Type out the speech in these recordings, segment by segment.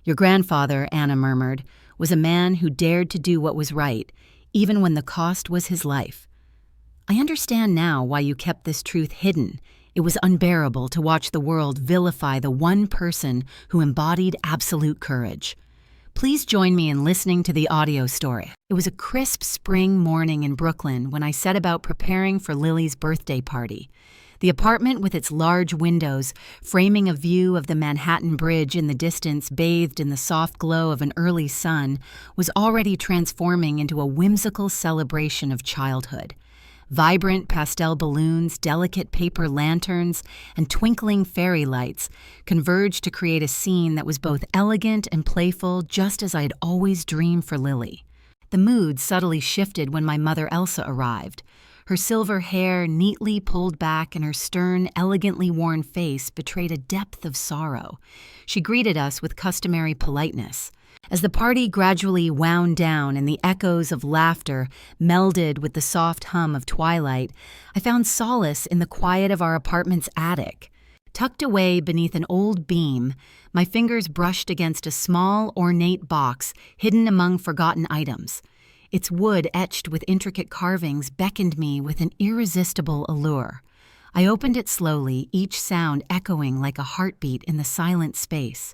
Your grandfather, Anna murmured, was a man who dared to do what was right, even when the cost was his life. I understand now why you kept this truth hidden. It was unbearable to watch the world vilify the one person who embodied absolute courage. Please join me in listening to the audio story. It was a crisp spring morning in Brooklyn when I set about preparing for Lily's birthday party. The apartment with its large windows, framing a view of the Manhattan Bridge in the distance bathed in the soft glow of an early sun, was already transforming into a whimsical celebration of childhood. Vibrant pastel balloons, delicate paper lanterns, and twinkling fairy lights converged to create a scene that was both elegant and playful, just as I had always dreamed for Lily. The mood subtly shifted when my mother Elsa arrived. Her silver hair neatly pulled back and her stern, elegantly worn face betrayed a depth of sorrow. She greeted us with customary politeness. As the party gradually wound down and the echoes of laughter melded with the soft hum of twilight, I found solace in the quiet of our apartment's attic. Tucked away beneath an old beam, my fingers brushed against a small, ornate box hidden among forgotten items. Its wood etched with intricate carvings beckoned me with an irresistible allure. I opened it slowly, each sound echoing like a heartbeat in the silent space.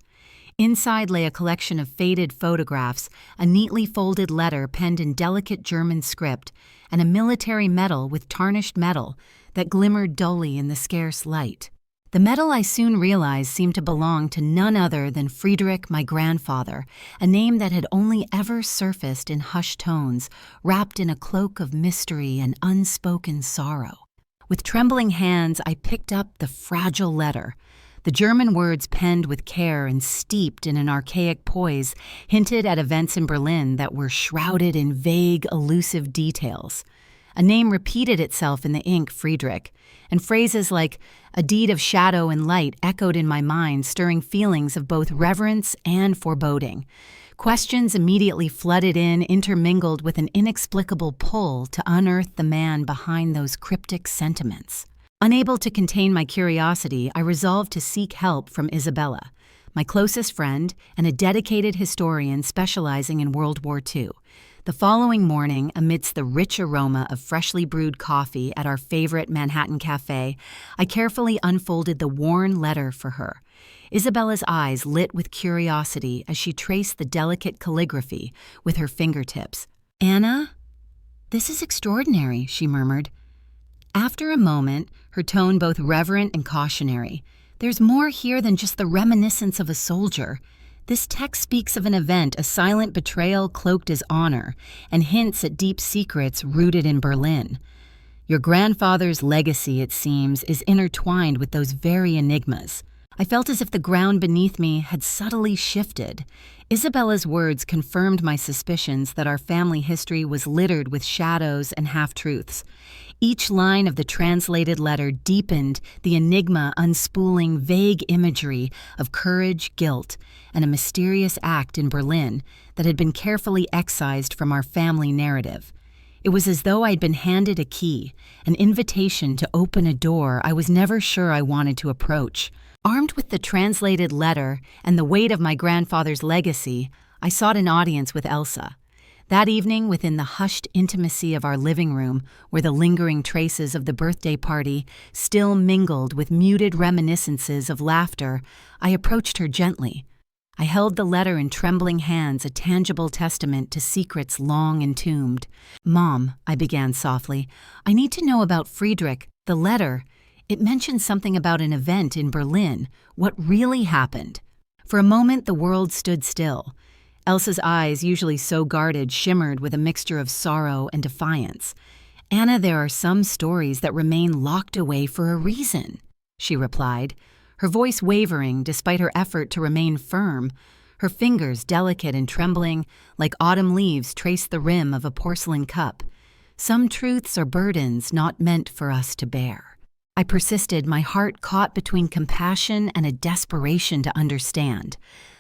Inside lay a collection of faded photographs, a neatly folded letter penned in delicate German script, and a military medal with tarnished metal that glimmered dully in the scarce light. The medal, I soon realized, seemed to belong to none other than Friedrich, my grandfather, a name that had only ever surfaced in hushed tones, wrapped in a cloak of mystery and unspoken sorrow. With trembling hands, I picked up the fragile letter. The German words, penned with care and steeped in an archaic poise, hinted at events in Berlin that were shrouded in vague, elusive details. A name repeated itself in the ink, Friedrich, and phrases like "a deed of shadow and light" echoed in my mind, stirring feelings of both reverence and foreboding. Questions immediately flooded in, intermingled with an inexplicable pull to unearth the man behind those cryptic sentiments. Unable to contain my curiosity, I resolved to seek help from Isabella, my closest friend and a dedicated historian specializing in World War II. The following morning, amidst the rich aroma of freshly brewed coffee at our favorite Manhattan cafe, I carefully unfolded the worn letter for her. Isabella's eyes lit with curiosity as she traced the delicate calligraphy with her fingertips. "Anna, this is extraordinary," she murmured. After a moment, her tone both reverent and cautionary. "There's more here than just the reminiscence of a soldier. This text speaks of an event, a silent betrayal cloaked as honor, and hints at deep secrets rooted in Berlin. Your grandfather's legacy, it seems, is intertwined with those very enigmas." I felt as if the ground beneath me had subtly shifted. Isabella's words confirmed my suspicions that our family history was littered with shadows and half-truths. Each line of the translated letter deepened the enigma, unspooling vague imagery of courage, guilt, and a mysterious act in Berlin that had been carefully excised from our family narrative. It was as though I'd been handed a key, an invitation to open a door I was never sure I wanted to approach. Armed with the translated letter and the weight of my grandfather's legacy, I sought an audience with Elsa. That evening, within the hushed intimacy of our living room, where the lingering traces of the birthday party still mingled with muted reminiscences of laughter, I approached her gently. I held the letter in trembling hands, a tangible testament to secrets long entombed. "Mom," I began softly, "I need to know about Friedrich. The letter, it mentioned something about an event in Berlin. What really happened?" For a moment, the world stood still. Elsa's eyes, usually so guarded, shimmered with a mixture of sorrow and defiance. "Anna, there are some stories that remain locked away for a reason," she replied, her voice wavering despite her effort to remain firm. Her fingers, delicate and trembling, like autumn leaves, traced the rim of a porcelain cup. "Some truths are burdens not meant for us to bear." I persisted, my heart caught between compassion and a desperation to understand.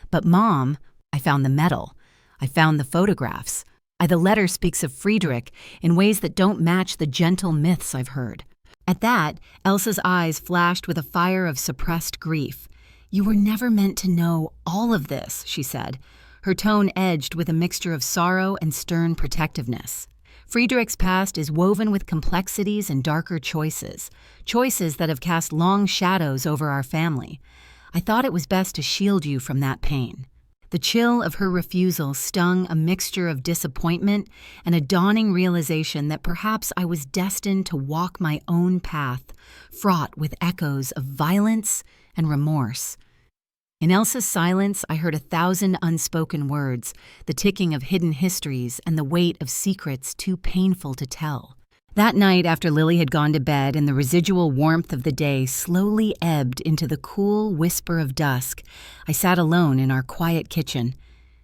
"But Mom," I found the medal. I found the photographs. The letter speaks of Friedrich in ways that don't match the gentle myths I've heard. At that, Elsa's eyes flashed with a fire of suppressed grief. "You were never meant to know all of this," she said, her tone edged with a mixture of sorrow and stern protectiveness. Friedrich's past is woven with complexities and darker choices that have cast long shadows over our family. I thought it was best to shield you from that pain. The chill of her refusal stung a mixture of disappointment and a dawning realization that perhaps I was destined to walk my own path, fraught with echoes of violence and remorse. In Elsa's silence, I heard 1,000 unspoken words, the ticking of hidden histories and the weight of secrets too painful to tell. That night, after Lily had gone to bed and the residual warmth of the day slowly ebbed into the cool whisper of dusk, I sat alone in our quiet kitchen.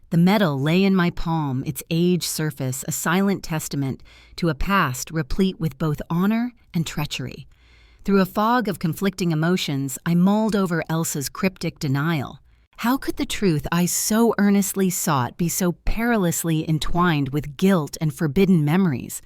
The metal lay in my palm, its aged surface a silent testament to a past replete with both honor and treachery. Through a fog of conflicting emotions, I mulled over Elsa's cryptic denial. How could the truth I so earnestly sought be so perilously entwined with guilt and forbidden memories?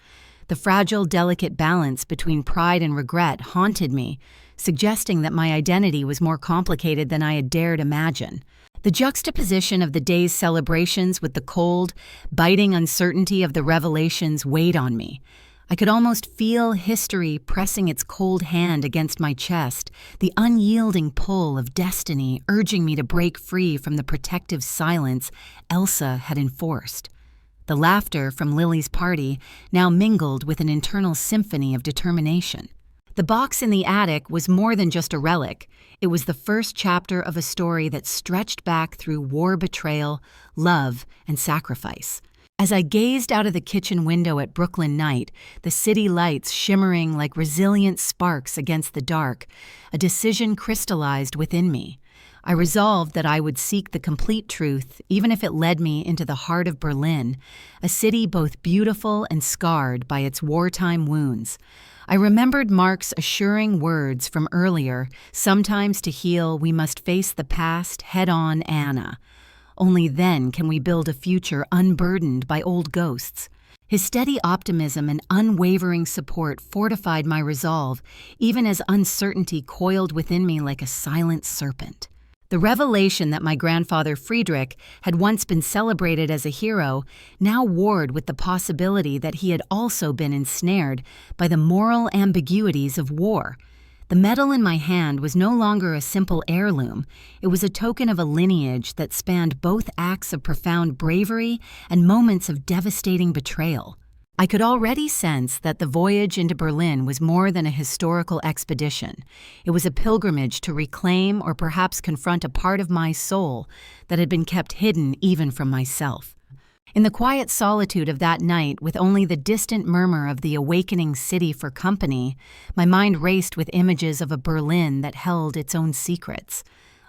The fragile, delicate balance between pride and regret haunted me, suggesting that my identity was more complicated than I had dared imagine. The juxtaposition of the day's celebrations with the cold, biting uncertainty of the revelations weighed on me. I could almost feel history pressing its cold hand against my chest, the unyielding pull of destiny urging me to break free from the protective silence Elsa had enforced. The laughter from Lily's party now mingled with an internal symphony of determination. The box in the attic was more than just a relic. It was the first chapter of a story that stretched back through war, betrayal, love, and sacrifice. As I gazed out of the kitchen window at Brooklyn night, the city lights shimmering like resilient sparks against the dark, a decision crystallized within me. I resolved that I would seek the complete truth, even if it led me into the heart of Berlin, a city both beautiful and scarred by its wartime wounds. I remembered Mark's assuring words from earlier, "Sometimes to heal, we must face the past head-on, Anna. Only then can we build a future unburdened by old ghosts." His steady optimism and unwavering support fortified my resolve, even as uncertainty coiled within me like a silent serpent. The revelation that my grandfather Friedrich had once been celebrated as a hero now warred with the possibility that he had also been ensnared by the moral ambiguities of war. The medal in my hand was no longer a simple heirloom. It was a token of a lineage that spanned both acts of profound bravery and moments of devastating betrayal. I could already sense that the voyage into Berlin was more than a historical expedition. It was a pilgrimage to reclaim or perhaps confront a part of my soul that had been kept hidden even from myself. In the quiet solitude of that night, with only the distant murmur of the awakening city for company, my mind raced with images of a Berlin that held its own secrets.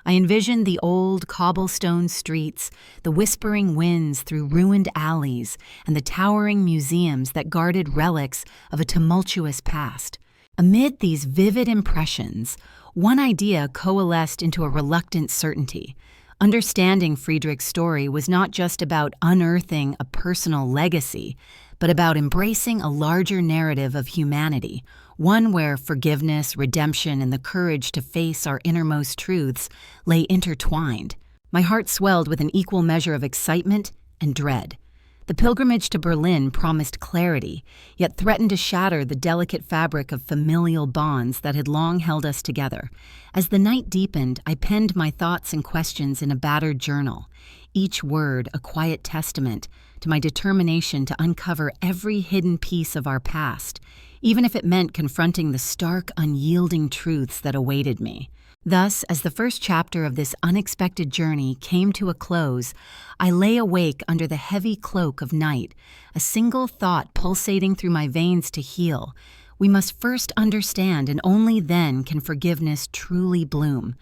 I envisioned the old cobblestone streets, the whispering winds through ruined alleys, and the towering museums that guarded relics of a tumultuous past. Amid these vivid impressions, one idea coalesced into a reluctant certainty. Understanding Friedrich's story was not just about unearthing a personal legacy, but about embracing a larger narrative of humanity, one where forgiveness, redemption, and the courage to face our innermost truths lay intertwined. My heart swelled with an equal measure of excitement and dread. The pilgrimage to Berlin promised clarity, yet threatened to shatter the delicate fabric of familial bonds that had long held us together. As the night deepened, I penned my thoughts and questions in a battered journal, each word a quiet testament to my determination to uncover every hidden piece of our past, even if it meant confronting the stark, unyielding truths that awaited me. Thus, as the first chapter of this unexpected journey came to a close, I lay awake under the heavy cloak of night, a single thought pulsating through my veins to heal. We must first understand, and only then can forgiveness truly bloom.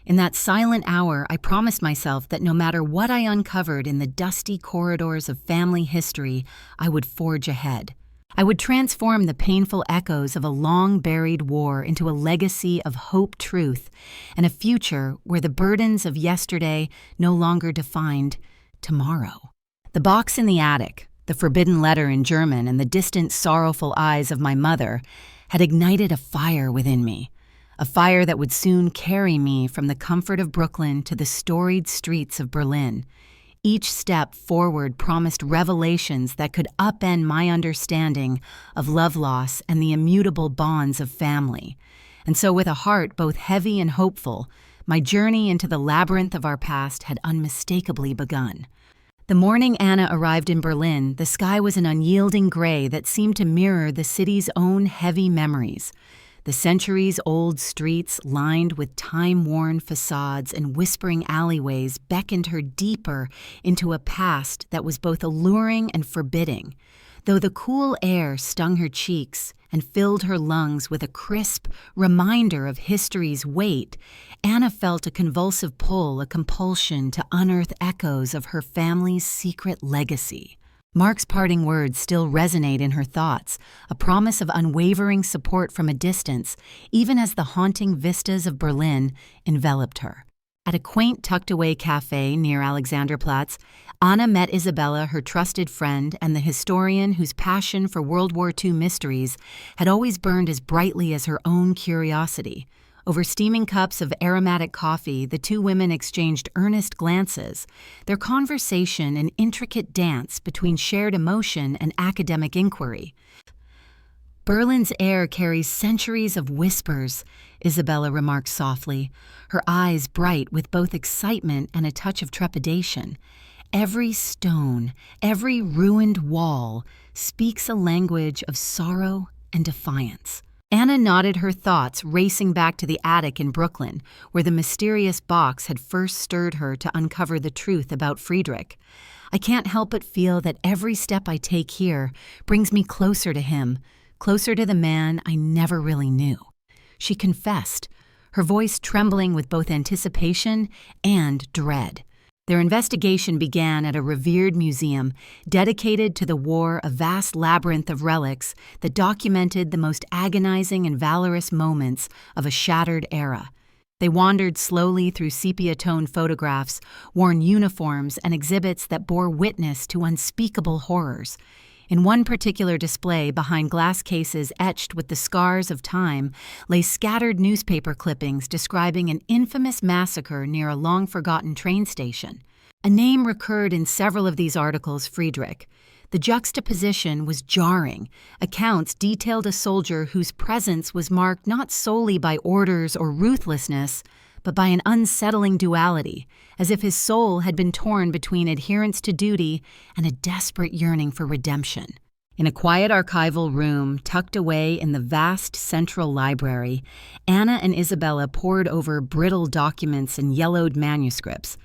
In that silent hour, I promised myself that no matter what I uncovered in the dusty corridors of family history, I would forge ahead. I would transform the painful echoes of a long-buried war into a legacy of hope, truth, and a future where the burdens of yesterday no longer defined tomorrow. The box in the attic, the forbidden letter in German, and the distant, sorrowful eyes of my mother had ignited a fire within me, a fire that would soon carry me from the comfort of Brooklyn to the storied streets of Berlin. Each step forward promised revelations that could upend my understanding of love loss and the immutable bonds of family. And so, with a heart both heavy and hopeful, my journey into the labyrinth of our past had unmistakably begun. The morning Anna arrived in Berlin, the sky was an unyielding gray that seemed to mirror the city's own heavy memories. The centuries-old streets, lined with time-worn facades and whispering alleyways, beckoned her deeper into a past that was both alluring and forbidding. Though the cool air stung her cheeks and filled her lungs with a crisp reminder of history's weight, Anna felt a convulsive pull, a compulsion to unearth echoes of her family's secret legacy. Mark's parting words still resonate in her thoughts, a promise of unwavering support from a distance, even as the haunting vistas of Berlin enveloped her. At a quaint tucked-away cafe near Alexanderplatz, Anna met Isabella, her trusted friend, and the historian whose passion for World War II mysteries had always burned as brightly as her own curiosity. Over steaming cups of aromatic coffee, the two women exchanged earnest glances, their conversation an intricate dance between shared emotion and academic inquiry. "Berlin's air carries centuries of whispers," Isabella remarked softly, her eyes bright with both excitement and a touch of trepidation. "Every stone, every ruined wall speaks a language of sorrow and defiance." Anna nodded her thoughts, racing back to the attic in Brooklyn, where the mysterious box had first stirred her to uncover the truth about Friedrich. "I can't help but feel that every step I take here brings me closer to him, closer to the man I never really knew," she confessed, her voice trembling with both anticipation and dread. Their investigation began at a revered museum dedicated to the war, a vast labyrinth of relics that documented the most agonizing and valorous moments of a shattered era. They wandered slowly through sepia-toned photographs, worn uniforms, and exhibits that bore witness to unspeakable horrors. In one particular display, behind glass cases etched with the scars of time, lay scattered newspaper clippings describing an infamous massacre near a long-forgotten train station. A name recurred in several of these articles: Friedrich. The juxtaposition was jarring. Accounts detailed a soldier whose presence was marked not solely by orders or ruthlessness, but by an unsettling duality, as if his soul had been torn between adherence to duty and a desperate yearning for redemption. In a quiet archival room tucked away in the vast central library, Anna and Isabella pored over brittle documents and yellowed manuscripts.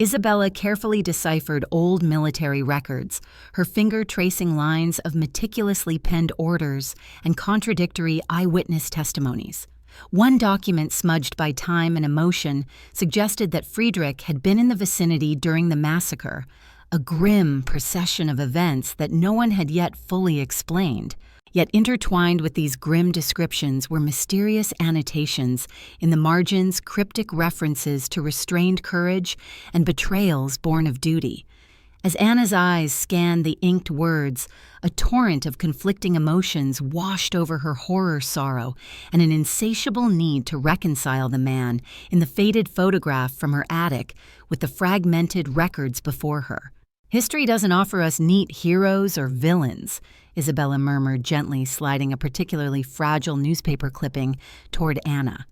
Isabella carefully deciphered old military records, her finger tracing lines of meticulously penned orders and contradictory eyewitness testimonies. One document, smudged by time and emotion, suggested that Friedrich had been in the vicinity during the massacre, a grim procession of events that no one had yet fully explained. Yet intertwined with these grim descriptions were mysterious annotations, in the margins cryptic references to restrained courage and betrayals born of duty. As Anna's eyes scanned the inked words, a torrent of conflicting emotions washed over her: horror, sorrow, and an insatiable need to reconcile the man in the faded photograph from her attic with the fragmented records before her. "History doesn't offer us neat heroes or villains," Isabella murmured gently, sliding a particularly fragile newspaper clipping toward Anna.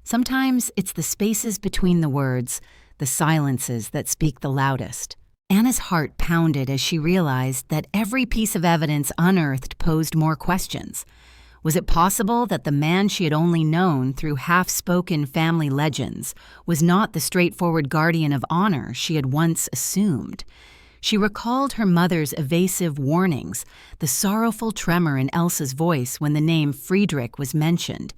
"Sometimes it's the spaces between the words, the silences, that speak the loudest." Anna's heart pounded as she realized that every piece of evidence unearthed posed more questions. Was it possible that the man she had only known through half-spoken family legends was not the straightforward guardian of honor she had once assumed? She recalled her mother's evasive warnings, the sorrowful tremor in Elsa's voice when the name Friedrich was mentioned.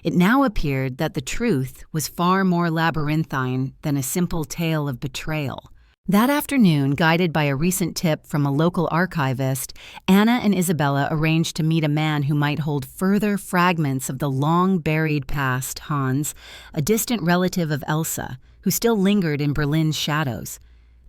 It now appeared that the truth was far more labyrinthine than a simple tale of betrayal. That afternoon, guided by a recent tip from a local archivist, Anna and Isabella arranged to meet a man who might hold further fragments of the long-buried past: Hans, a distant relative of Elsa, who still lingered in Berlin's shadows.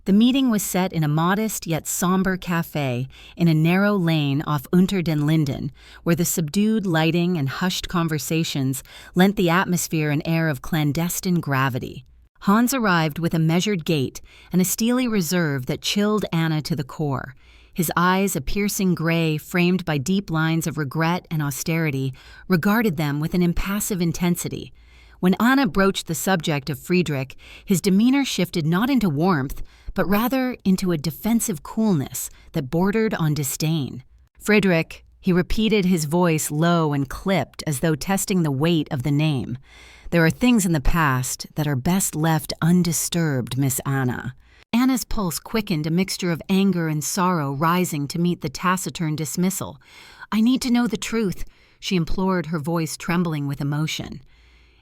The meeting was set in a modest yet somber cafe in a narrow lane off Unter den Linden, where the subdued lighting and hushed conversations lent the atmosphere an air of clandestine gravity. Hans arrived with a measured gait and a steely reserve that chilled Anna to the core. His eyes, a piercing gray framed by deep lines of regret and austerity, regarded them with an impassive intensity. When Anna broached the subject of Friedrich, his demeanor shifted not into warmth, but rather into a defensive coolness that bordered on disdain. "Friedrich," he repeated, his voice low and clipped as though testing the weight of the name. "There are things in the past that are best left undisturbed, Miss Anna." Anna's pulse quickened, a mixture of anger and sorrow rising to meet the taciturn dismissal. "I need to know the truth," she implored, her voice trembling with emotion.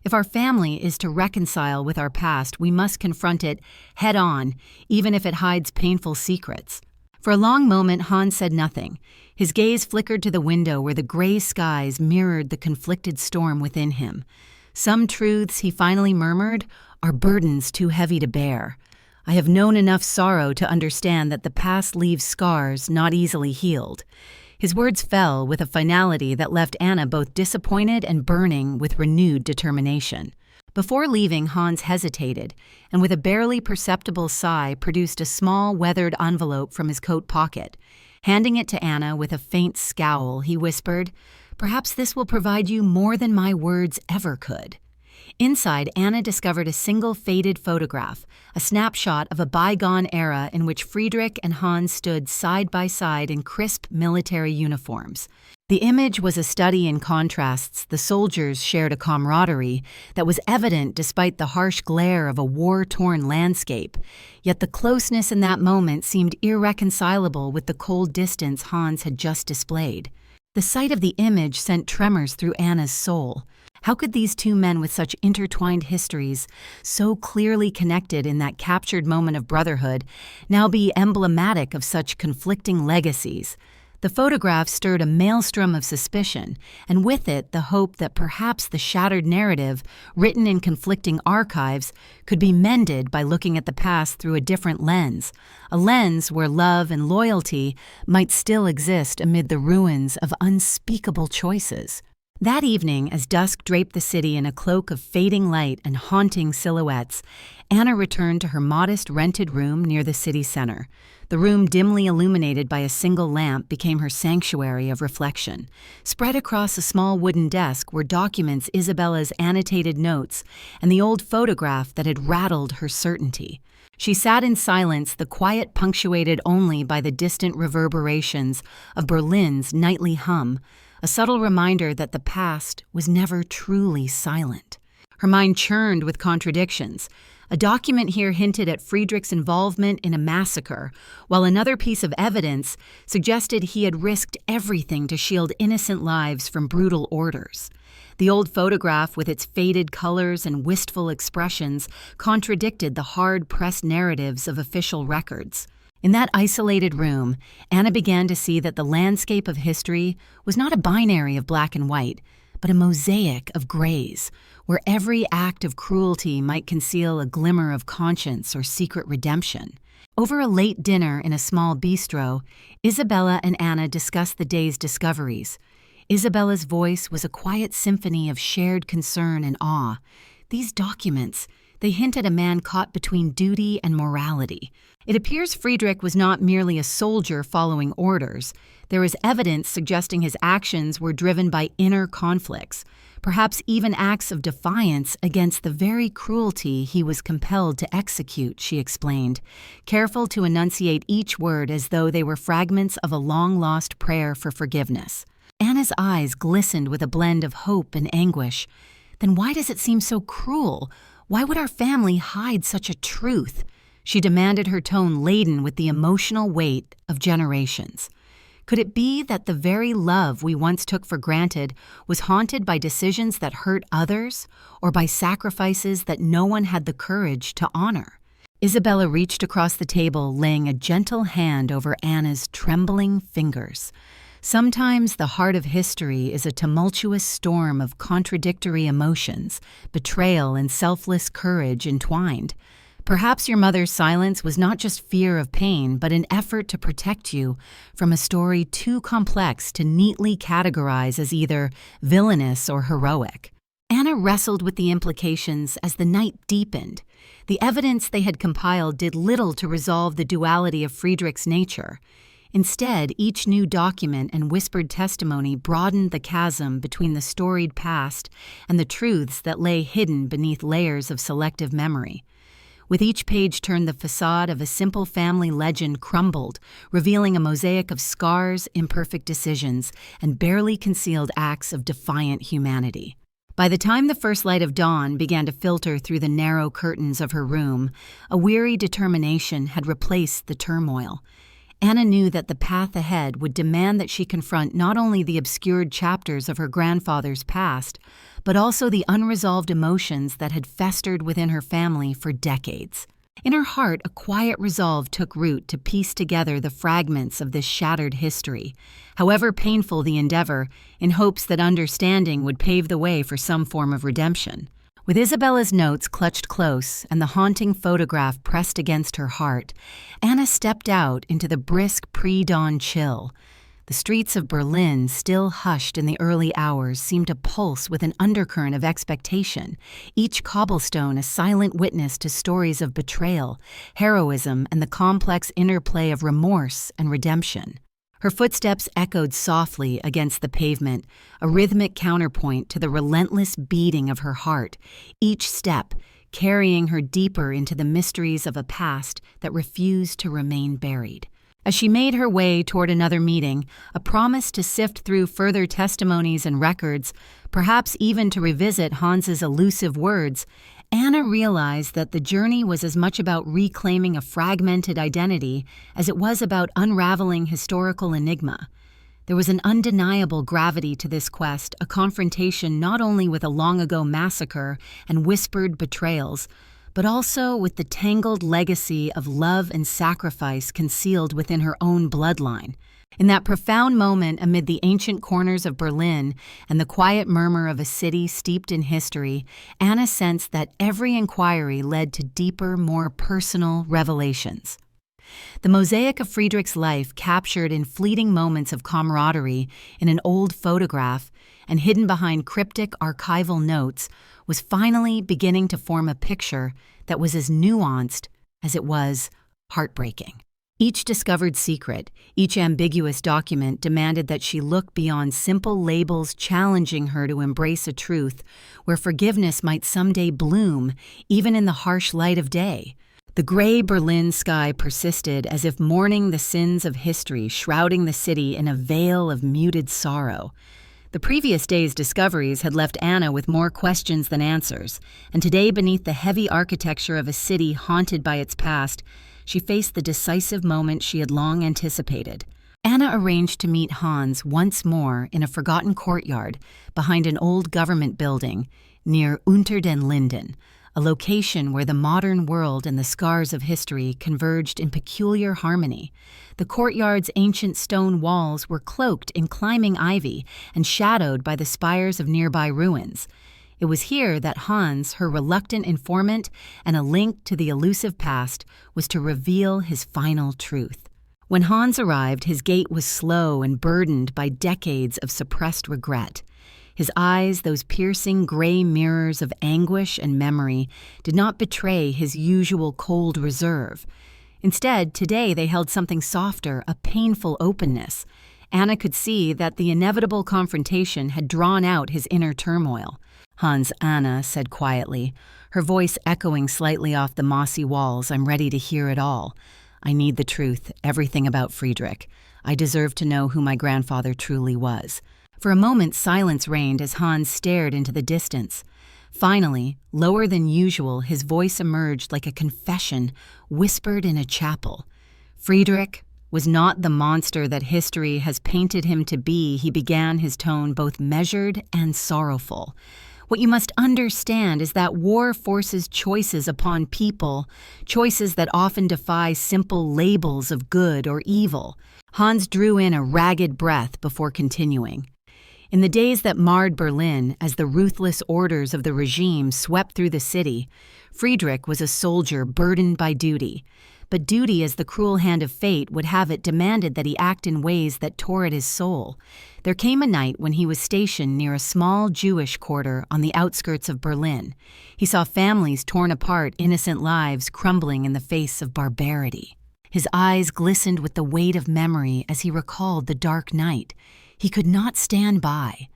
"If our family is to reconcile with our past, we must confront it head-on, even if it hides painful secrets." For a long moment, Hans said nothing. His gaze flickered to the window where the gray skies mirrored the conflicted storm within him. "Some truths," he finally murmured, "are burdens too heavy to bear. I have known enough sorrow to understand that the past leaves scars not easily healed." His words fell with a finality that left Anna both disappointed and burning with renewed determination. Before leaving, Hans hesitated, and with a barely perceptible sigh produced a small, weathered envelope from his coat pocket. Handing it to Anna with a faint scowl, he whispered, "Perhaps this will provide you more than my words ever could." Inside, Anna discovered a single faded photograph, a snapshot of a bygone era in which Friedrich and Hans stood side by side in crisp military uniforms. The image was a study in contrasts. The soldiers shared a camaraderie that was evident despite the harsh glare of a war-torn landscape, yet the closeness in that moment seemed irreconcilable with the cold distance Hans had just displayed. The sight of the image sent tremors through Anna's soul. How could these two men with such intertwined histories, so clearly connected in that captured moment of brotherhood, now be emblematic of such conflicting legacies? The photograph stirred a maelstrom of suspicion, and with it the hope that perhaps the shattered narrative, written in conflicting archives, could be mended by looking at the past through a different lens, a lens where love and loyalty might still exist amid the ruins of unspeakable choices. That evening, as dusk draped the city in a cloak of fading light and haunting silhouettes, Anna returned to her modest rented room near the city center. The room, dimly illuminated by a single lamp, became her sanctuary of reflection. Spread across a small wooden desk were documents, Isabella's annotated notes, and the old photograph that had rattled her certainty. She sat in silence, the quiet punctuated only by the distant reverberations of Berlin's nightly hum, a subtle reminder that the past was never truly silent. Her mind churned with contradictions. A document here hinted at Friedrich's involvement in a massacre, while another piece of evidence suggested he had risked everything to shield innocent lives from brutal orders. The old photograph, with its faded colors and wistful expressions, contradicted the hard-pressed narratives of official records. In that isolated room, Anna began to see that the landscape of history was not a binary of black and white, but a mosaic of grays, where every act of cruelty might conceal a glimmer of conscience or secret redemption. Over a late dinner in a small bistro, Isabella and Anna discussed the day's discoveries. Isabella's voice was a quiet symphony of shared concern and awe. These documents, they hint at a man caught between duty and morality. It appears Friedrich was not merely a soldier following orders. There is evidence suggesting his actions were driven by inner conflicts, perhaps even acts of defiance against the very cruelty he was compelled to execute, she explained, careful to enunciate each word as though they were fragments of a long-lost prayer for forgiveness. Anna's eyes glistened with a blend of hope and anguish. Then why does it seem so cruel? Why would our family hide such a truth? She demanded, her tone laden with the emotional weight of generations. Could it be that the very love we once took for granted was haunted by decisions that hurt others, or by sacrifices that no one had the courage to honor? Isabella reached across the table, laying a gentle hand over Anna's trembling fingers. Sometimes the heart of history is a tumultuous storm of contradictory emotions, betrayal and selfless courage entwined. Perhaps your mother's silence was not just fear of pain, but an effort to protect you from a story too complex to neatly categorize as either villainous or heroic. Anna wrestled with the implications as the night deepened. The evidence they had compiled did little to resolve the duality of Friedrich's nature. Instead, each new document and whispered testimony broadened the chasm between the storied past and the truths that lay hidden beneath layers of selective memory. With each page turned, the facade of a simple family legend crumbled, revealing a mosaic of scars, imperfect decisions, and barely concealed acts of defiant humanity. By the time the first light of dawn began to filter through the narrow curtains of her room, a weary determination had replaced the turmoil. Anna knew that the path ahead would demand that she confront not only the obscured chapters of her grandfather's past, but also the unresolved emotions that had festered within her family for decades. In her heart, a quiet resolve took root to piece together the fragments of this shattered history, however painful the endeavor, in hopes that understanding would pave the way for some form of redemption. With Isabella's notes clutched close and the haunting photograph pressed against her heart, Anna stepped out into the brisk pre-dawn chill. The streets of Berlin, still hushed in the early hours, seemed to pulse with an undercurrent of expectation, each cobblestone a silent witness to stories of betrayal, heroism, and the complex interplay of remorse and redemption. Her footsteps echoed softly against the pavement, a rhythmic counterpoint to the relentless beating of her heart, each step carrying her deeper into the mysteries of a past that refused to remain buried. As she made her way toward another meeting, a promise to sift through further testimonies and records, perhaps even to revisit Hans's elusive words, Anna realized that the journey was as much about reclaiming a fragmented identity as it was about unraveling historical enigma. There was an undeniable gravity to this quest, a confrontation not only with a long-ago massacre and whispered betrayals, but also with the tangled legacy of love and sacrifice concealed within her own bloodline. In that profound moment amid the ancient corners of Berlin and the quiet murmur of a city steeped in history, Anna sensed that every inquiry led to deeper, more personal revelations. The mosaic of Friedrich's life, captured in fleeting moments of camaraderie in an old photograph and hidden behind cryptic archival notes, was finally beginning to form a picture that was as nuanced as it was heartbreaking. Each discovered secret, each ambiguous document demanded that she look beyond simple labels, challenging her to embrace a truth where forgiveness might someday bloom, even in the harsh light of day. The gray Berlin sky persisted as if mourning the sins of history, shrouding the city in a veil of muted sorrow. The previous day's discoveries had left Anna with more questions than answers, and today, beneath the heavy architecture of a city haunted by its past, she faced the decisive moment she had long anticipated. Anna arranged to meet Hans once more in a forgotten courtyard behind an old government building near Unter den Linden, a location where the modern world and the scars of history converged in peculiar harmony. The courtyard's ancient stone walls were cloaked in climbing ivy and shadowed by the spires of nearby ruins. It was here that Hans, her reluctant informant and a link to the elusive past, was to reveal his final truth. When Hans arrived, his gait was slow and burdened by decades of suppressed regret. His eyes, those piercing gray mirrors of anguish and memory, did not betray his usual cold reserve. Instead, today they held something softer, a painful openness. Anna could see that the inevitable confrontation had drawn out his inner turmoil. "Hans," Anna said quietly, her voice echoing slightly off the mossy walls, "I'm ready to hear it all. I need the truth, everything about Friedrich. I deserve to know who my grandfather truly was." For a moment, silence reigned as Hans stared into the distance. Finally, lower than usual, his voice emerged like a confession whispered in a chapel. "Friedrich was not the monster that history has painted him to be," he began, his tone both measured and sorrowful. "What you must understand is that war forces choices upon people, choices that often defy simple labels of good or evil." Hans drew in a ragged breath before continuing. In the days that marred Berlin as the ruthless orders of the regime swept through the city, Friedrich was a soldier burdened by duty. But duty, as the cruel hand of fate would have it, demanded that he act in ways that tore at his soul. There came a night when he was stationed near a small Jewish quarter on the outskirts of Berlin. He saw families torn apart, innocent lives crumbling in the face of barbarity. His eyes glistened with the weight of memory as he recalled the dark night. He could not stand by.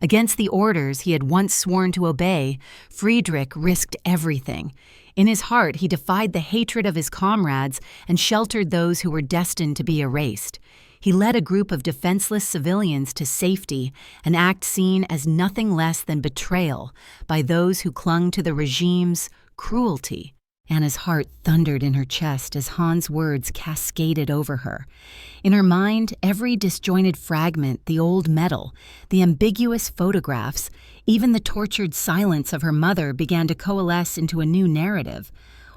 Against the orders he had once sworn to obey, Friedrich risked everything. In his heart, he defied the hatred of his comrades and sheltered those who were destined to be erased. He led a group of defenseless civilians to safety, an act seen as nothing less than betrayal by those who clung to the regime's cruelty. Anna's heart thundered in her chest as Hans' words cascaded over her. In her mind, every disjointed fragment, the old metal, the ambiguous photographs, even the tortured silence of her mother began to coalesce into a new narrative,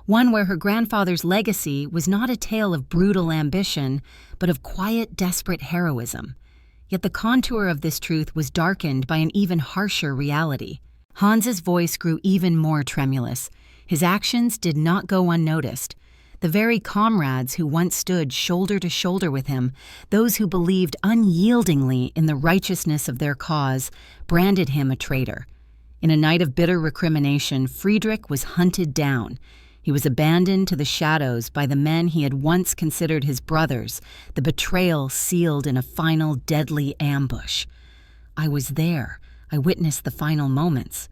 one where her grandfather's legacy was not a tale of brutal ambition, but of quiet, desperate heroism. Yet the contour of this truth was darkened by an even harsher reality. Hans's voice grew even more tremulous. His actions did not go unnoticed. The very comrades who once stood shoulder to shoulder with him, those who believed unyieldingly in the righteousness of their cause, branded him a traitor. In a night of bitter recrimination, Friedrich was hunted down. He was abandoned to the shadows by the men he had once considered his brothers, the betrayal sealed in a final deadly ambush. I was there. I witnessed the final moments.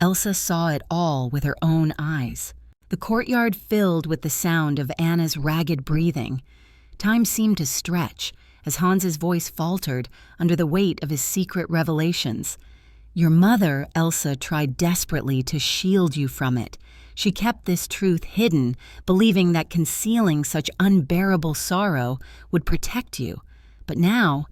Elsa saw it all with her own eyes. The courtyard filled with the sound of Anna's ragged breathing. Time seemed to stretch as Hans's voice faltered under the weight of his secret revelations. Your mother, Elsa, tried desperately to shield you from it. She kept this truth hidden, believing that concealing such unbearable sorrow would protect you. But now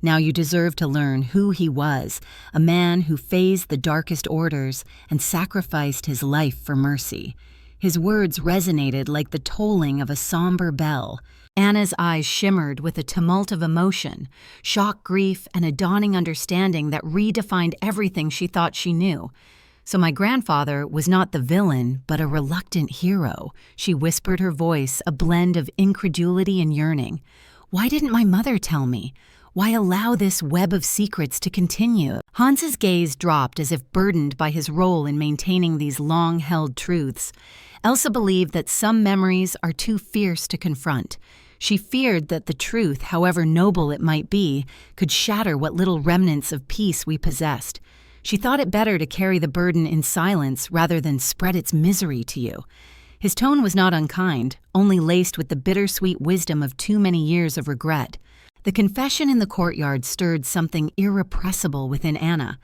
you deserve to learn who he was, a man who faced the darkest orders and sacrificed his life for mercy. His words resonated like the tolling of a somber bell. Anna's eyes shimmered with a tumult of emotion, shock, grief, and a dawning understanding that redefined everything she thought she knew. So my grandfather was not the villain, but a reluctant hero, she whispered, her voice a blend of incredulity and yearning. Why didn't my mother tell me? Why allow this web of secrets to continue? Hans's gaze dropped as if burdened by his role in maintaining these long-held truths. Elsa believed that some memories are too fierce to confront. She feared that the truth, however noble it might be, could shatter what little remnants of peace we possessed. She thought it better to carry the burden in silence rather than spread its misery to you. His tone was not unkind, only laced with the bittersweet wisdom of too many years of regret. The confession in the courtyard stirred something irrepressible within Anna.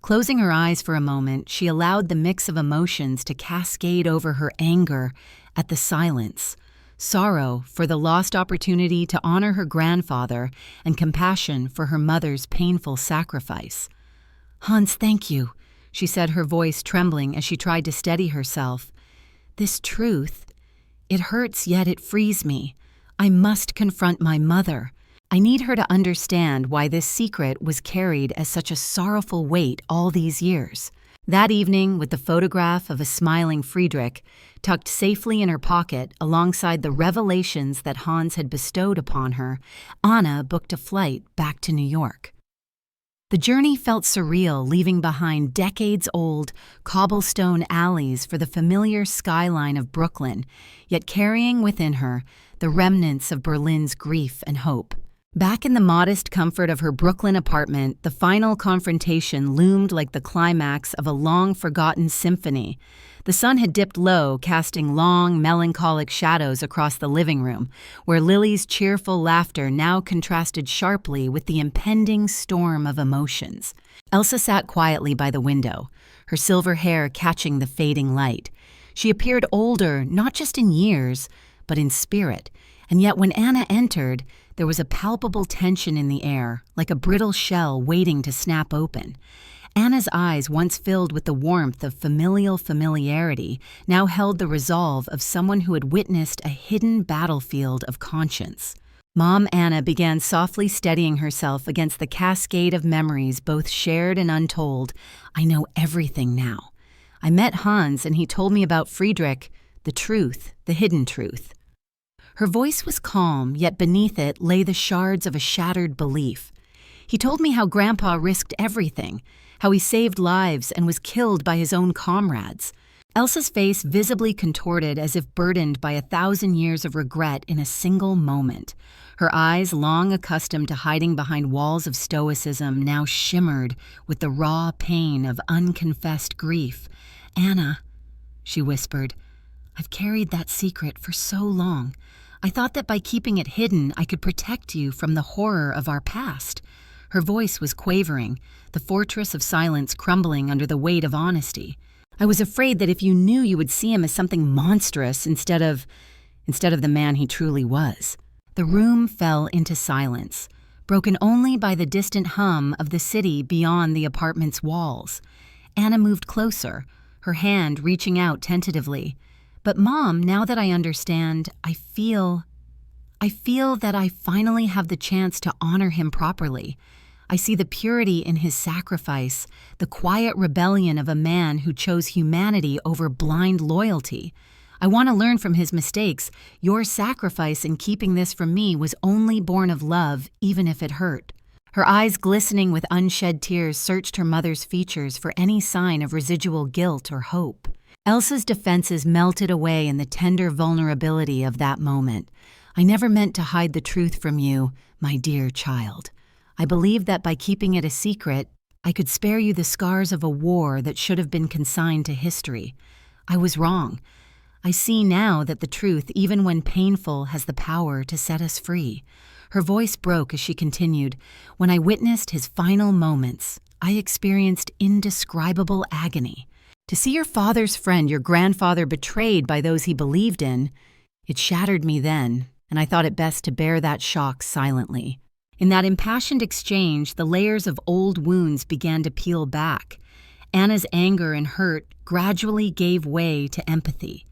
Closing her eyes for a moment, she allowed the mix of emotions to cascade over her anger at the silence, sorrow for the lost opportunity to honor her grandfather, and compassion for her mother's painful sacrifice. Hans, thank you, she said, her voice trembling as she tried to steady herself. This truth, it hurts, yet it frees me. I must confront my mother. I need her to understand why this secret was carried as such a sorrowful weight all these years. That evening, with the photograph of a smiling Friedrich tucked safely in her pocket alongside the revelations that Hans had bestowed upon her, Anna booked a flight back to New York. The journey felt surreal, leaving behind decades-old cobblestone alleys for the familiar skyline of Brooklyn, yet carrying within her the remnants of Berlin's grief and hope. Back in the modest comfort of her Brooklyn apartment, the final confrontation loomed like the climax of a long-forgotten symphony. The sun had dipped low, casting long, melancholic shadows across the living room, where Lily's cheerful laughter now contrasted sharply with the impending storm of emotions. Elsa sat quietly by the window, her silver hair catching the fading light. She appeared older, not just in years, but in spirit, and yet when Anna entered, there was a palpable tension in the air, like a brittle shell waiting to snap open. Anna's eyes, once filled with the warmth of familial familiarity, now held the resolve of someone who had witnessed a hidden battlefield of conscience. Mom Anna began softly steadying herself against the cascade of memories, both shared and untold. I know everything now. I met Hans and he told me about Friedrich, the truth, the hidden truth. Her voice was calm, yet beneath it lay the shards of a shattered belief. He told me how Grandpa risked everything, how he saved lives and was killed by his own comrades. Elsa's face visibly contorted as if burdened by 1,000 years of regret in a single moment. Her eyes, long accustomed to hiding behind walls of stoicism, now shimmered with the raw pain of unconfessed grief. "Anna," she whispered, "I've carried that secret for so long. I thought that by keeping it hidden, I could protect you from the horror of our past." Her voice was quavering, the fortress of silence crumbling under the weight of honesty. "I was afraid that if you knew, you would see him as something monstrous instead of the man he truly was." The room fell into silence, broken only by the distant hum of the city beyond the apartment's walls. Anna moved closer, her hand reaching out tentatively. "But Mom, now that I understand, I feel that I finally have the chance to honor him properly. I see the purity in his sacrifice, the quiet rebellion of a man who chose humanity over blind loyalty. I want to learn from his mistakes. Your sacrifice in keeping this from me was only born of love, even if it hurt." Her eyes, glistening with unshed tears, searched her mother's features for any sign of residual guilt or hope. Elsa's defenses melted away in the tender vulnerability of that moment. "I never meant to hide the truth from you, my dear child. I believed that by keeping it a secret, I could spare you the scars of a war that should have been consigned to history. I was wrong. I see now that the truth, even when painful, has the power to set us free." Her voice broke as she continued, "When I witnessed his final moments, I experienced indescribable agony. To see your father's friend, your grandfather, betrayed by those he believed in, it shattered me then, and I thought it best to bear that shock silently." In that impassioned exchange, the layers of old wounds began to peel back. Anna's anger and hurt gradually gave way to empathy.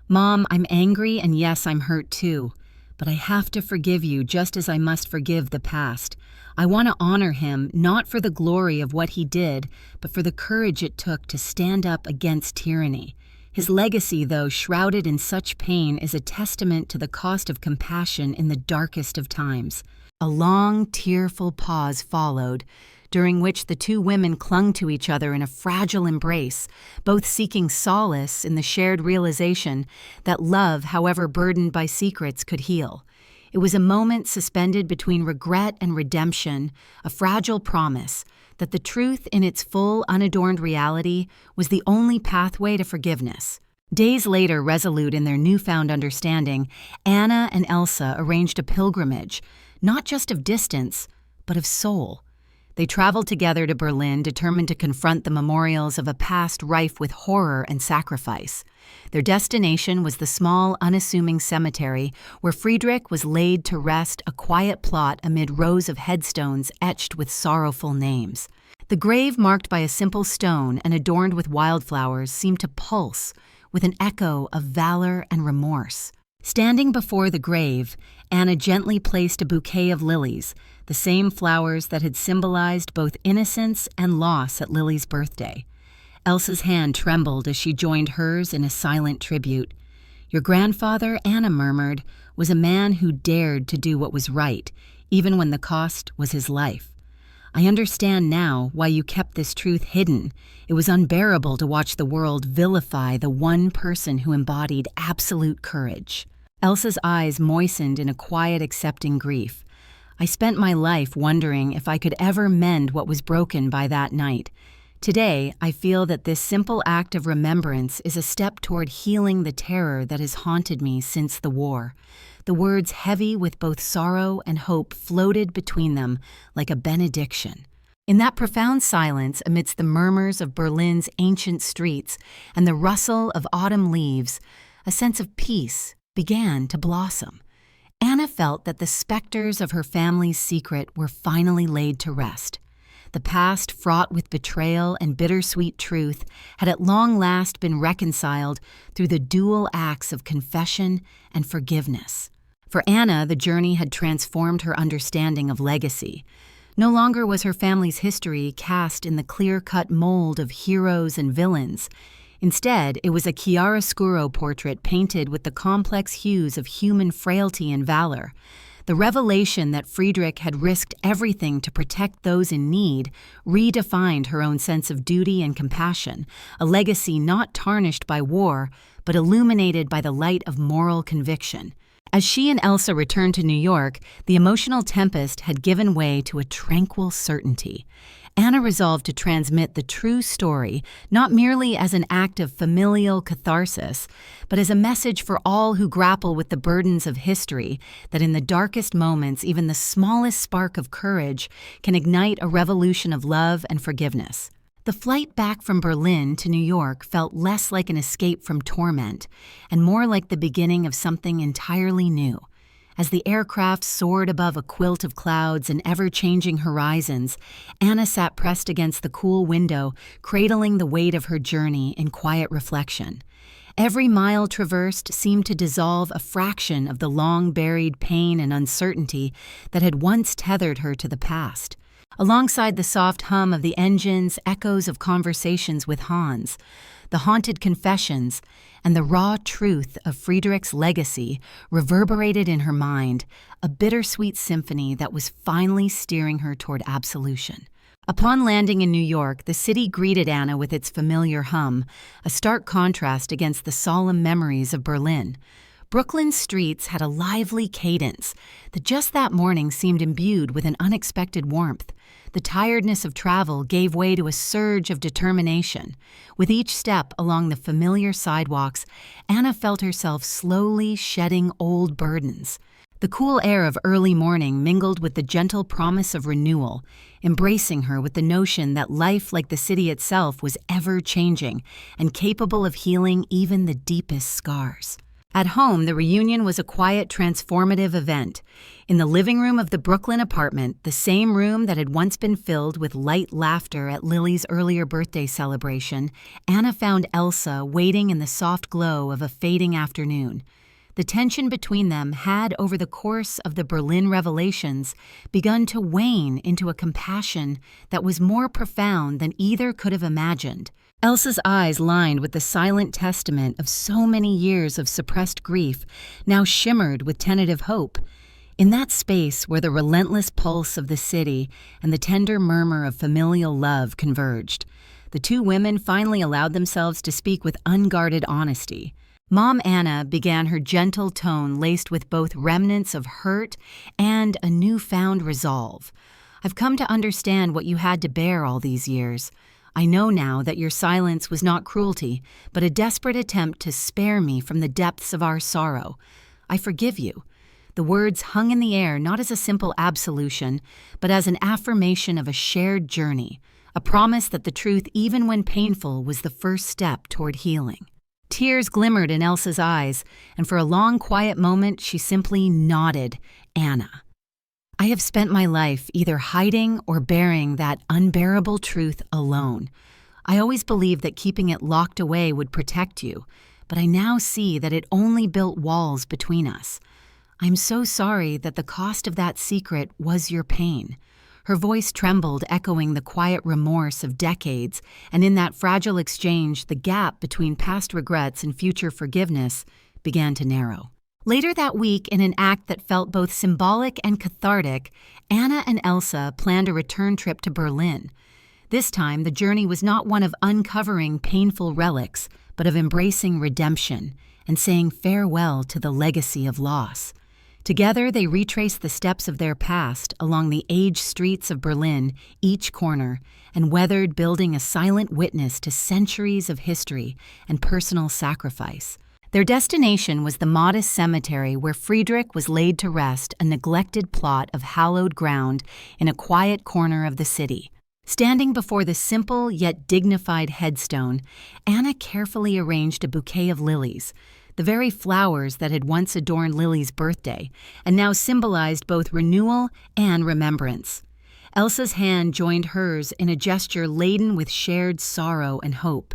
"Mom, I'm angry, and yes, I'm hurt too. But I have to forgive you just as I must forgive the past. I want to honor him, not for the glory of what he did, but for the courage it took to stand up against tyranny. His legacy, though shrouded in such pain, is a testament to the cost of compassion in the darkest of times." A long, tearful pause followed, during which the two women clung to each other in a fragile embrace, both seeking solace in the shared realization that love, however burdened by secrets, could heal. It was a moment suspended between regret and redemption, a fragile promise that the truth in its full, unadorned reality was the only pathway to forgiveness. Days later, resolute in their newfound understanding, Anna and Elsa arranged a pilgrimage, not just of distance, but of soul. They traveled together to Berlin, determined to confront the memorials of a past rife with horror and sacrifice. Their destination was the small, unassuming cemetery where Friedrich was laid to rest, a quiet plot amid rows of headstones etched with sorrowful names. The grave, marked by a simple stone and adorned with wildflowers, seemed to pulse with an echo of valor and remorse. Standing before the grave, Anna gently placed a bouquet of lilies, the same flowers that had symbolized both innocence and loss at Lily's birthday. Elsa's hand trembled as she joined hers in a silent tribute. "Your grandfather," Anna murmured, "was a man who dared to do what was right, even when the cost was his life. I understand now why you kept this truth hidden. It was unbearable to watch the world vilify the one person who embodied absolute courage." Elsa's eyes moistened in a quiet, accepting grief. "I spent my life wondering if I could ever mend what was broken by that night. Today, I feel that this simple act of remembrance is a step toward healing the terror that has haunted me since the war." The words, heavy with both sorrow and hope, floated between them like a benediction. In that profound silence, amidst the murmurs of Berlin's ancient streets and the rustle of autumn leaves, a sense of peace began to blossom. Anna felt that the specters of her family's secret were finally laid to rest. The past, fraught with betrayal and bittersweet truth, had at long last been reconciled through the dual acts of confession and forgiveness. For Anna, the journey had transformed her understanding of legacy. No longer was her family's history cast in the clear-cut mold of heroes and villains. Instead, it was a chiaroscuro portrait painted with the complex hues of human frailty and valor. The revelation that Friedrich had risked everything to protect those in need redefined her own sense of duty and compassion, a legacy not tarnished by war, but illuminated by the light of moral conviction. As she and Elsa returned to New York, the emotional tempest had given way to a tranquil certainty. Anna resolved to transmit the true story, not merely as an act of familial catharsis, but as a message for all who grapple with the burdens of history, that in the darkest moments, even the smallest spark of courage can ignite a revolution of love and forgiveness. The flight back from Berlin to New York felt less like an escape from torment and more like the beginning of something entirely new. As the aircraft soared above a quilt of clouds and ever-changing horizons, Anna sat pressed against the cool window, cradling the weight of her journey in quiet reflection. Every mile traversed seemed to dissolve a fraction of the long-buried pain and uncertainty that had once tethered her to the past. Alongside the soft hum of the engines, echoes of conversations with Hans, the haunted confessions, and the raw truth of Friedrich's legacy reverberated in her mind, a bittersweet symphony that was finally steering her toward absolution. Upon landing in New York, the city greeted Anna with its familiar hum, a stark contrast against the solemn memories of Berlin. Brooklyn's streets had a lively cadence that just that morning seemed imbued with an unexpected warmth. The tiredness of travel gave way to a surge of determination. With each step along the familiar sidewalks, Anna felt herself slowly shedding old burdens. The cool air of early morning mingled with the gentle promise of renewal, embracing her with the notion that life, like the city itself, was ever-changing and capable of healing even the deepest scars. At home, the reunion was a quiet, transformative event. In the living room of the Brooklyn apartment, the same room that had once been filled with light laughter at Lily's earlier birthday celebration, Anna found Elsa waiting in the soft glow of a fading afternoon. The tension between them had, over the course of the Berlin revelations, begun to wane into a compassion that was more profound than either could have imagined. Elsa's eyes, lined with the silent testament of so many years of suppressed grief, now shimmered with tentative hope. In that space where the relentless pulse of the city and the tender murmur of familial love converged, the two women finally allowed themselves to speak with unguarded honesty. Mom Anna began, her gentle tone laced with both remnants of hurt and a newfound resolve. "I've come to understand what you had to bear all these years. I know now that your silence was not cruelty, but a desperate attempt to spare me from the depths of our sorrow. I forgive you." The words hung in the air not as a simple absolution, but as an affirmation of a shared journey, a promise that the truth, even when painful, was the first step toward healing. Tears glimmered in Elsa's eyes, and for a long, quiet moment she simply nodded. "Anna, I have spent my life either hiding or bearing that unbearable truth alone. I always believed that keeping it locked away would protect you, but I now see that it only built walls between us. I'm so sorry that the cost of that secret was your pain." Her voice trembled, echoing the quiet remorse of decades, and in that fragile exchange, the gap between past regrets and future forgiveness began to narrow. Later that week, in an act that felt both symbolic and cathartic, Anna and Elsa planned a return trip to Berlin. This time, the journey was not one of uncovering painful relics, but of embracing redemption and saying farewell to the legacy of loss. Together, they retraced the steps of their past along the aged streets of Berlin, each corner, and weathered, building a silent witness to centuries of history and personal sacrifice. Their destination was the modest cemetery where Friedrich was laid to rest, a neglected plot of hallowed ground in a quiet corner of the city. Standing before the simple yet dignified headstone, Anna carefully arranged a bouquet of lilies, the very flowers that had once adorned Lily's birthday, and now symbolized both renewal and remembrance. Elsa's hand joined hers in a gesture laden with shared sorrow and hope.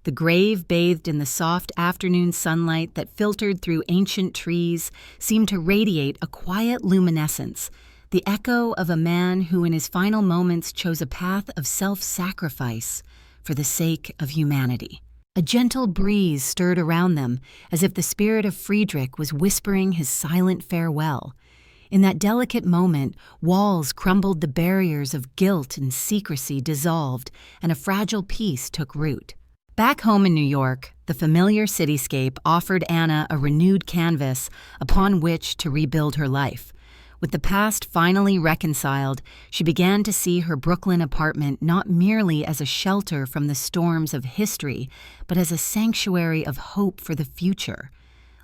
The grave, bathed in the soft afternoon sunlight that filtered through ancient trees, seemed to radiate a quiet luminescence, the echo of a man who in his final moments chose a path of self-sacrifice for the sake of humanity. A gentle breeze stirred around them, as if the spirit of Friedrich was whispering his silent farewell. In that delicate moment, walls crumbled, the barriers of guilt and secrecy dissolved, and a fragile peace took root. Back home in New York, the familiar cityscape offered Anna a renewed canvas upon which to rebuild her life. With the past finally reconciled, she began to see her Brooklyn apartment not merely as a shelter from the storms of history, but as a sanctuary of hope for the future.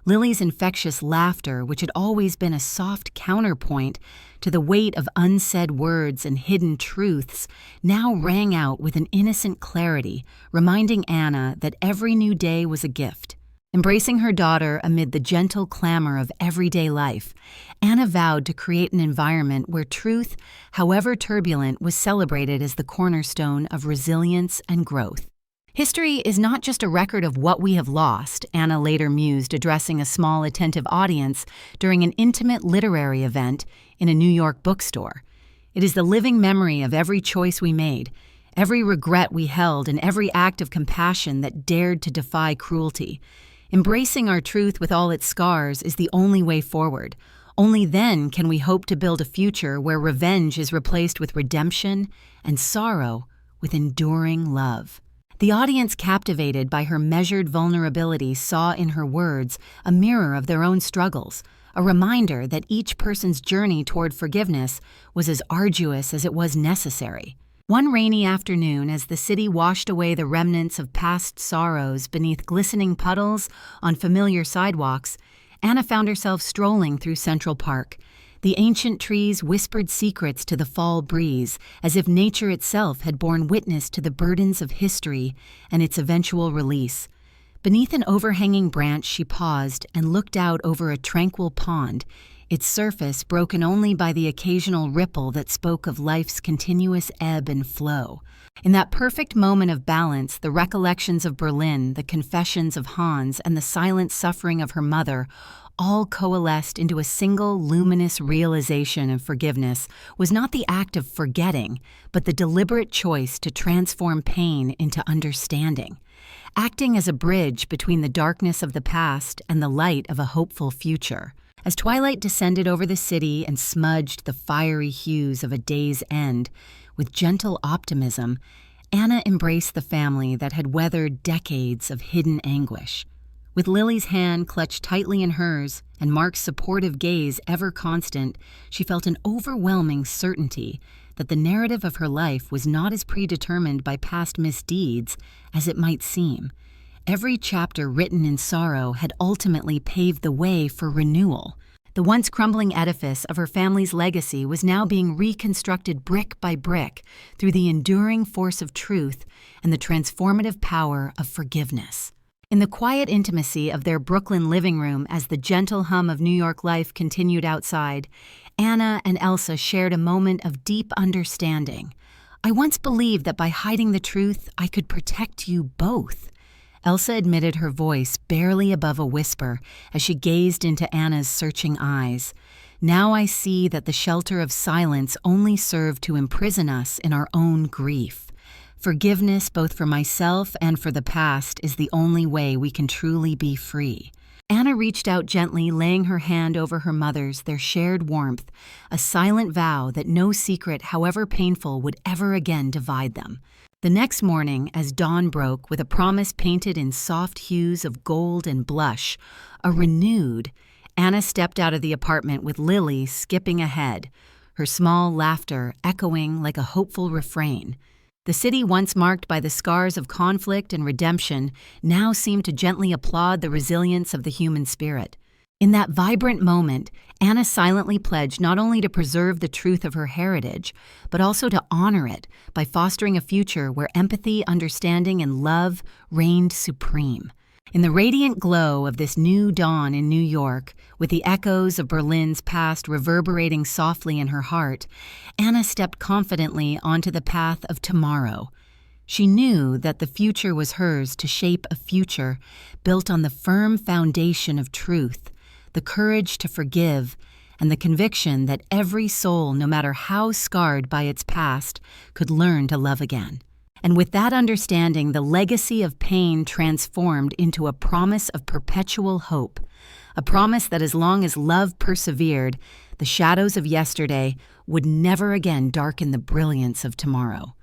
Lily's infectious laughter, which had always been a soft counterpoint to the weight of unsaid words and hidden truths, now rang out with an innocent clarity, reminding Anna that every new day was a gift. Embracing her daughter amid the gentle clamor of everyday life, Anna vowed to create an environment where truth, however turbulent, was celebrated as the cornerstone of resilience and growth. History is not just a record of what we have lost, Anna later mused, addressing a small, attentive audience during an intimate literary event in a New York bookstore. It is the living memory of every choice we made, every regret we held, and every act of compassion that dared to defy cruelty. Embracing our truth with all its scars is the only way forward. Only then can we hope to build a future where revenge is replaced with redemption and sorrow with enduring love. The audience, captivated by her measured vulnerability, saw in her words a mirror of their own struggles, a reminder that each person's journey toward forgiveness was as arduous as it was necessary. One rainy afternoon, as the city washed away the remnants of past sorrows beneath glistening puddles on familiar sidewalks, Anna found herself strolling through Central Park. The ancient trees whispered secrets to the fall breeze, as if nature itself had borne witness to the burdens of history and its eventual release. Beneath an overhanging branch, she paused and looked out over a tranquil pond, its surface broken only by the occasional ripple that spoke of life's continuous ebb and flow. In that perfect moment of balance, the recollections of Berlin, the confessions of Hans, and the silent suffering of her mother all coalesced into a single luminous realization of forgiveness was not the act of forgetting, but the deliberate choice to transform pain into understanding, acting as a bridge between the darkness of the past and the light of a hopeful future. As twilight descended over the city and smudged the fiery hues of a day's end, with gentle optimism, Anna embraced the family that had weathered decades of hidden anguish. With Lily's hand clutched tightly in hers and Mark's supportive gaze ever constant, she felt an overwhelming certainty that the narrative of her life was not as predetermined by past misdeeds as it might seem. Every chapter written in sorrow had ultimately paved the way for renewal. The once crumbling edifice of her family's legacy was now being reconstructed brick by brick through the enduring force of truth and the transformative power of forgiveness. In the quiet intimacy of their Brooklyn living room, as the gentle hum of New York life continued outside, Anna and Elsa shared a moment of deep understanding. "I once believed that by hiding the truth, I could protect you both." Elsa admitted, her voice barely above a whisper, as she gazed into Anna's searching eyes. "Now I see that the shelter of silence only served to imprison us in our own grief. Forgiveness, both for myself and for the past, is the only way we can truly be free." Anna reached out gently, laying her hand over her mother's, their shared warmth, a silent vow that no secret, however painful, would ever again divide them. The next morning, as dawn broke, with a promise painted in soft hues of gold and blush, Anna stepped out of the apartment with Lily skipping ahead, her small laughter echoing like a hopeful refrain. The city, once marked by the scars of conflict and redemption, now seemed to gently applaud the resilience of the human spirit. In that vibrant moment, Anna silently pledged not only to preserve the truth of her heritage, but also to honor it by fostering a future where empathy, understanding, and love reigned supreme. In the radiant glow of this new dawn in New York, with the echoes of Berlin's past reverberating softly in her heart, Anna stepped confidently onto the path of tomorrow. She knew that the future was hers to shape a future built on the firm foundation of truth, the courage to forgive, and the conviction that every soul, no matter how scarred by its past, could learn to love again. And with that understanding, the legacy of pain transformed into a promise of perpetual hope, a promise that as long as love persevered, the shadows of yesterday would never again darken the brilliance of tomorrow.